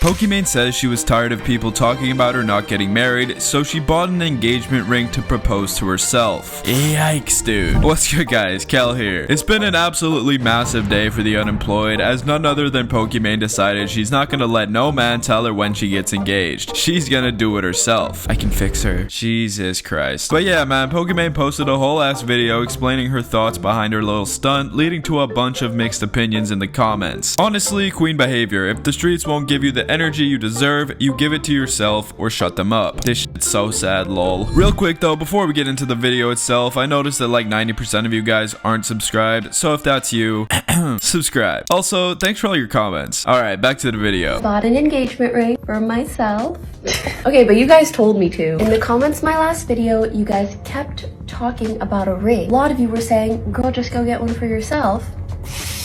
Pokimane says she was tired of people talking about her not getting married, so she bought an engagement ring to propose to herself. Yikes, dude. What's good, guys? Kel here. It's been an absolutely massive day for the unemployed, as none other than Pokimane decided she's not gonna let no man tell her when she gets engaged. She's gonna do it herself. I can fix her. Jesus Christ. But yeah, man, Pokimane posted a whole ass video explaining her thoughts behind her little stunt, leading to a bunch of mixed opinions in the comments. Honestly, queen behavior. If the streets won't give you the energy you deserve, you give it to yourself or shut them up. This shit's so sad, lol. Real quick though, before we get into the video itself, I noticed that like 90% of you guys aren't subscribed, so if that's you, subscribe. Also, thanks for all your comments. Alright, back to the video. Bought an engagement ring for myself. Okay, but you guys told me to. In the comments my last video, you guys kept talking about a ring. A lot of you were saying, girl, just go get one for yourself.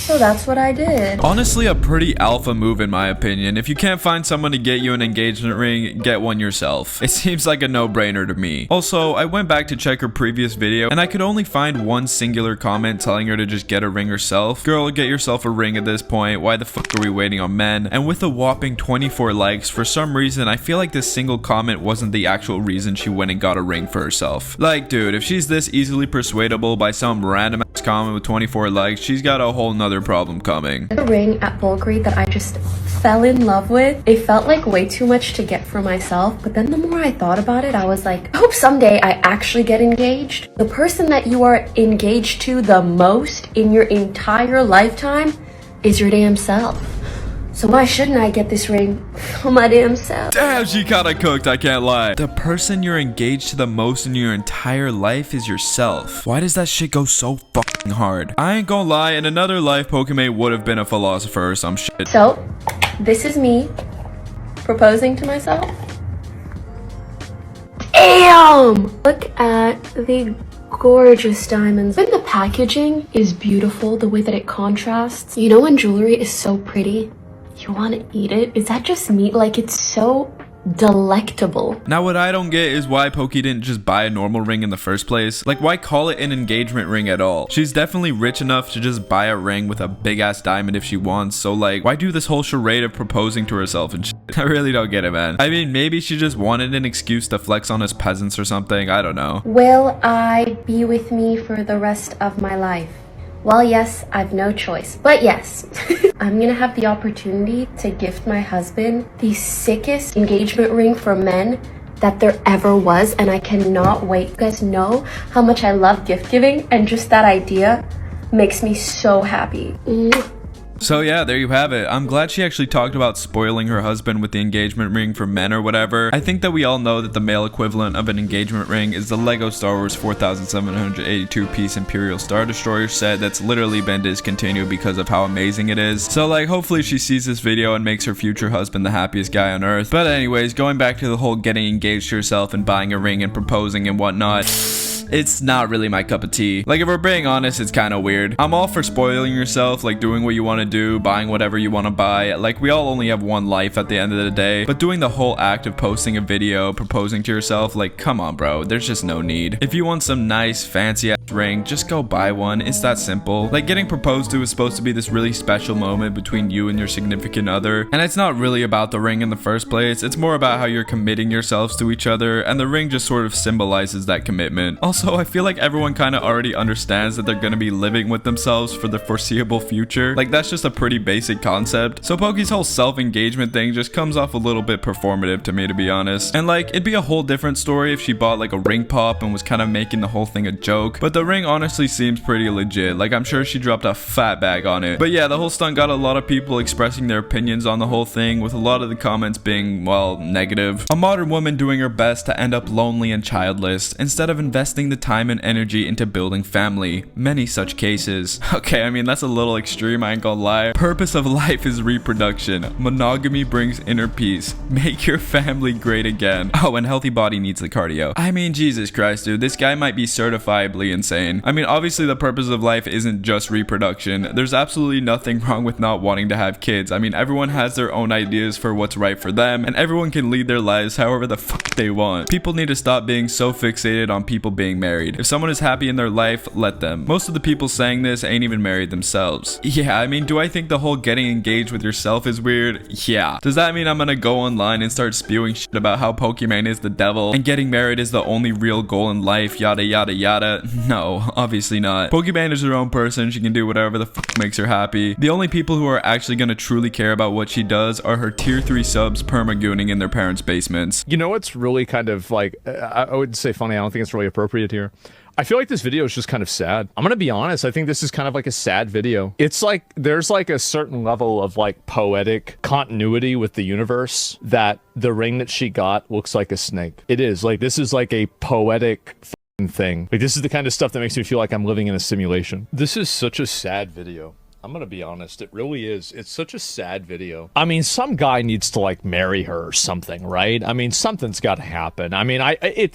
So that's what I did. Honestly, a pretty alpha move in my opinion. If you can't find someone to get you an engagement ring, get one yourself. It seems like a no-brainer to me. Also, I went back to check her previous video and I could only find one singular comment telling her to just get a ring herself. Girl, get yourself a ring at this point. Why the fuck are we waiting on men? And with a whopping 24 likes, for some reason, I feel like this single comment wasn't the actual reason she went and got a ring for herself. Like, dude, if she's this easily persuadable by some random ass comment with 24 likes, she's got a whole nother problem coming. The ring at Bulgari that I just fell in love with. It felt like way too much to get for myself, but then the more I thought about it, I was like, I hope someday I actually get engaged. The person that you are engaged to the most in your entire lifetime is your damn self. So why shouldn't I get this ring for my damn self? Damn, she kinda cooked, I can't lie. The person you're engaged to the most in your entire life is yourself. Why does that shit go so fucking hard? I ain't gonna lie, in another life, Pokimane would have been a philosopher or some shit. So, this is me proposing to myself. Damn! Look at the gorgeous diamonds. And the packaging is beautiful, the way that it contrasts. You know when jewelry is so pretty? You want to eat it? Is that just me? Like, it's so delectable. Now what I don't get is why Poki didn't just buy a normal ring in the first place. Like, why call it an engagement ring at all? She's definitely rich enough to just buy a ring with a big ass diamond if she wants, so like, why do this whole charade of proposing to herself and shit? I really don't get it, man. I mean, maybe she just wanted an excuse to flex on us peasants or something, I don't know. Will I be with me for the rest of my life? Well, yes, I've no choice, but yes, I'm gonna have the opportunity to gift my husband the sickest engagement ring for men that there ever was, and I cannot wait. You guys know how much I love gift giving, and just that idea makes me so happy. So yeah, there you have it. I'm glad she actually talked about spoiling her husband with the engagement ring for men or whatever. I think that we all know that the male equivalent of an engagement ring is the Lego Star Wars 4782 piece Imperial Star Destroyer set that's literally been discontinued because of how amazing it is. So like, hopefully she sees this video and makes her future husband the happiest guy on earth. But anyways, going back to the whole getting engaged to yourself and buying a ring and proposing and whatnot, it's not really my cup of tea. Like, if we're being honest, it's kind of weird. I'm all for spoiling yourself, like doing what you want to do, buying whatever you want to buy. Like, we all only have one life at the end of the day. But doing the whole act of posting a video, proposing to yourself, like, come on, bro. There's just no need. If you want some nice, fancy ass ring, just go buy one. It's that simple. Like, getting proposed to is supposed to be this really special moment between you and your significant other. And it's not really about the ring in the first place. It's more about how you're committing yourselves to each other. And the ring just sort of symbolizes that commitment. Also, I feel like everyone kind of already understands that they're going to be living with themselves for the foreseeable future. Like, that's just a pretty basic concept. So Poki's whole self-engagement thing just comes off a little bit performative to me, to be honest. And like, it'd be a whole different story if she bought like a ring pop and was kind of making the whole thing a joke. But the ring honestly seems pretty legit. Like, I'm sure she dropped a fat bag on it. But yeah, the whole stunt got a lot of people expressing their opinions on the whole thing, with a lot of the comments being, well, negative. A modern woman doing her best to end up lonely and childless instead of investing the time and energy into building family. Many such cases. Okay, I mean, that's a little extreme, I ain't gonna lie. Purpose of life is reproduction. Monogamy brings inner peace. Make your family great again. Oh, and healthy body needs the cardio. I mean, Jesus Christ, dude, this guy might be certifiably insane. insane. I mean, obviously the purpose of life isn't just reproduction. There's absolutely nothing wrong with not wanting to have kids. I mean, everyone has their own ideas for what's right for them, and everyone can lead their lives however the fuck they want. People need to stop being so fixated on people being married. If someone is happy in their life, let them. Most of the people saying this ain't even married themselves. Yeah, I mean, do I think the whole getting engaged with yourself is weird? Yeah. Does that mean I'm gonna go online and start spewing shit about how Pokimane is the devil and getting married is the only real goal in life, yada yada yada? No, obviously not. Pokimane is her own person. She can do whatever the fuck makes her happy. The only people who are actually gonna truly care about what she does are her tier 3 subs permagooning in their parents' basements. You know what's really kind of like, I would say funny, I don't think it's really appropriate here. I feel like this video is just kind of sad. I'm gonna be honest, I think this is kind of like a sad video. It's like, there's like a certain level of like poetic continuity with the universe that the ring that she got looks like a snake. It is, like, this is like a poetic thing. Like, this is the kind of stuff that makes me feel like I'm living in a simulation. This is such a sad video. I'm gonna be honest, it really is. It's such a sad video. I mean, some guy needs to like marry her or something, right? I mean, something's gotta happen. I mean,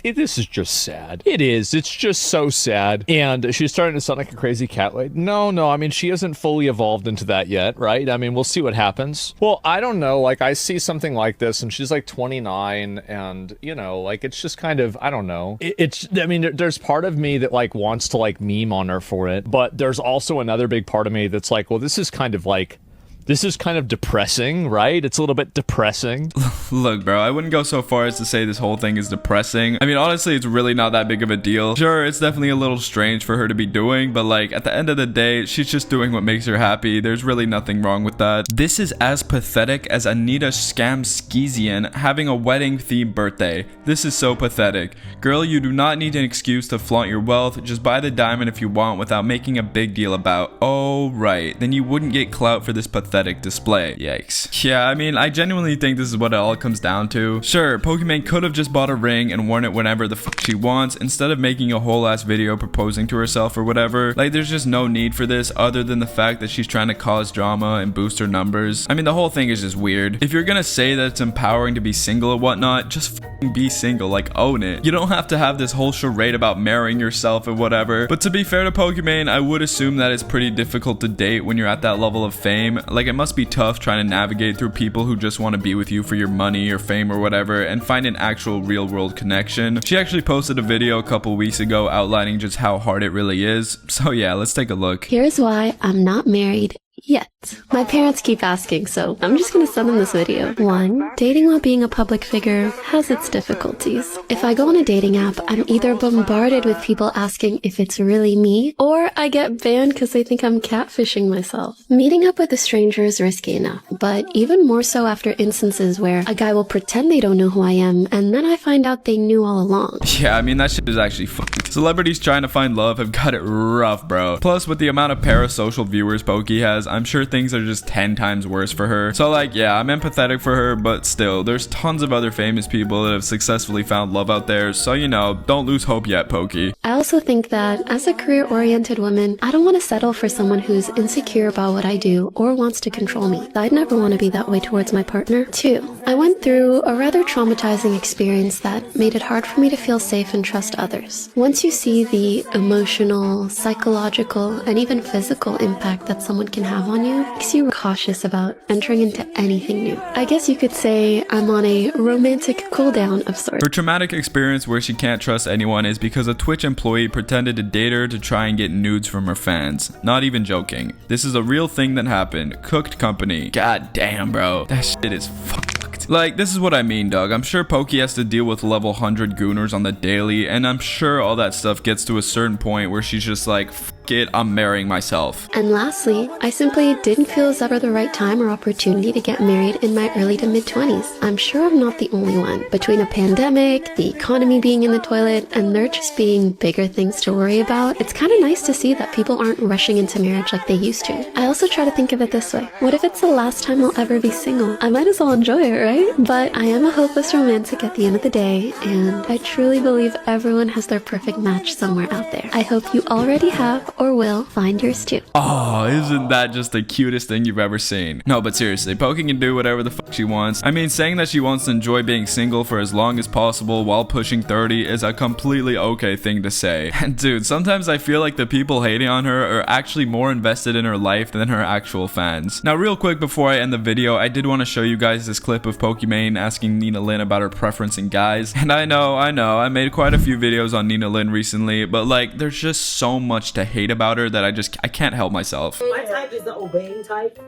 this is just sad. It is. It's just so sad. And she's starting to sound like a crazy cat. Like, no, I mean, she hasn't fully evolved into that yet, right? I mean, we'll see what happens. Well, I don't know. Like, I see something like this and she's like 29 and, you know, like, it's just kind of, I don't know. I mean, there's part of me that like wants to like meme on her for it, but there's also another big part of me that's like, well, this is kind of depressing, right? It's a little bit depressing. Look, bro, I wouldn't go so far as to say this whole thing is depressing. I mean, honestly, it's really not that big of a deal. Sure, it's definitely a little strange for her to be doing, but like, at the end of the day, she's just doing what makes her happy. There's really nothing wrong with that. This is as pathetic as Anita Skamskizian having a wedding-themed birthday. This is so pathetic. Girl, you do not need an excuse to flaunt your wealth. Just buy the diamond if you want without making a big deal about, oh, right. Then you wouldn't get clout for this pathetic display. Yikes. Yeah, I mean, I genuinely think this is what it all comes down to. Sure, Pokimane could have just bought a ring and worn it whenever the fuck she wants instead of making a whole ass video proposing to herself or whatever. Like, there's just no need for this other than the fact that she's trying to cause drama and boost her numbers. I mean, the whole thing is just weird. If you're gonna say that it's empowering to be single or whatnot, just fucking be single, like own it. You don't have to have this whole charade about marrying yourself and whatever. But to be fair to Pokimane, I would assume that it's pretty difficult to date when you're at that level of fame. Like, it must be tough trying to navigate through people who just want to be with you for your money or fame or whatever and find an actual real world connection. She actually posted a video a couple weeks ago outlining just how hard it really is. So yeah, let's take a look. Here's why I'm not married yet. My parents keep asking, so I'm just gonna send them this video. 1. Dating while being a public figure has its difficulties. If I go on a dating app, I'm either bombarded with people asking if it's really me, or I get banned because they think I'm catfishing myself. Meeting up with a stranger is risky enough, but even more so after instances where a guy will pretend they don't know who I am, and then I find out they knew all along. Yeah, I mean, that shit is actually fucked. Celebrities trying to find love have got it rough, bro. Plus, with the amount of parasocial viewers Poki has, I'm sure things are just 10 times worse for her. So like, yeah, I'm empathetic for her, but still, there's tons of other famous people that have successfully found love out there, so you know, don't lose hope yet, Poki. I also think that as a career-oriented woman, I don't want to settle for someone who's insecure about what I do or wants to control me. I'd never want to be that way towards my partner. 2. I went through a rather traumatizing experience that made it hard for me to feel safe and trust others. Once you see the emotional, psychological, and even physical impact that someone can have on you, makes you cautious about entering into anything new. I guess you could say I'm on a romantic cool down of sorts. Her traumatic experience where she can't trust anyone is because a Twitch employee pretended to date her to try and get nudes from her fans. Not even joking. This is a real thing that happened. Cooked Company. God damn, bro. That shit is fucked. Like, this is what I mean, dog. I'm sure Poki has to deal with level 100 gooners on the daily, and I'm sure all that stuff gets to a certain point where she's just like, fuck it, I'm marrying myself. And lastly, I simply didn't feel it was ever the right time or opportunity to get married in my early to mid-20s. I'm sure I'm not the only one. Between a pandemic, the economy being in the toilet, and there just being bigger things to worry about, it's kind of nice to see that people aren't rushing into marriage like they used to. I also try to think of it this way. What if it's the last time I'll ever be single? I might as well enjoy it, right? But I am a hopeless romantic at the end of the day, and I truly believe everyone has their perfect match somewhere out there. I hope you already have or will find yours too. Oh, isn't that just the cutest thing you've ever seen? No, but seriously, Poki can do whatever the fuck she wants. I mean, saying that she wants to enjoy being single for as long as possible while pushing 30 is a completely okay thing to say. And dude, sometimes I feel like the people hating on her are actually more invested in her life than her actual fans. Now, real quick before I end the video, I did want to show you guys this clip of Pokimane asking Nina Lin about her preference in guys. And I know, I made quite a few videos on Nina Lin recently, but like, there's just so much to hate about her that I can't help myself. My type is the obeying type.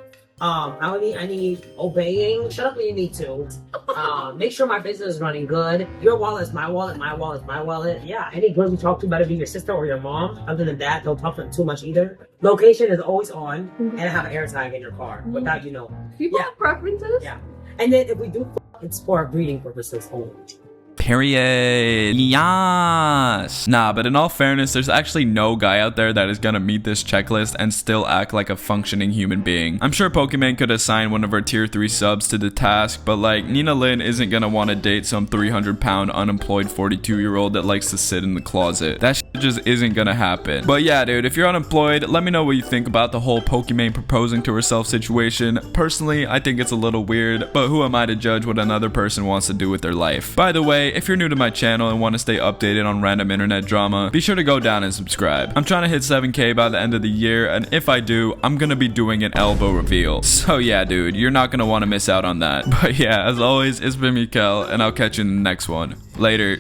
I need obeying. Shut up when you need to. Make sure my business is running good. Your wallet is my wallet. My wallet is my wallet. Yeah, any girl you talk to better be your sister or your mom. Other than that, don't talk to them too much either. Location is always on, and have an AirTag in your car without you know. People have preferences? Yeah. And then if we do, it's for breeding purposes only. Period. Yes. Nah, but in all fairness, there's actually no guy out there that is gonna meet this checklist and still act like a functioning human being. I'm sure Pokimane could assign one of her tier 3 subs to the task, but like, Nina Lin isn't gonna want to date some 300-pound unemployed 42-year-old that likes to sit in the closet. That shit just isn't gonna happen. But yeah, dude, if you're unemployed, let me know what you think about the whole Pokimane proposing to herself situation. Personally, I think it's a little weird, but who am I to judge what another person wants to do with their life? By the way, if you're new to my channel and want to stay updated on random internet drama, be sure to go down and subscribe. I'm trying to hit 7K by the end of the year, and if I do, I'm gonna be doing an elbow reveal. So yeah, dude, you're not gonna want to miss out on that. But yeah, as always, it's been Mikel, and I'll catch you in the next one. Later.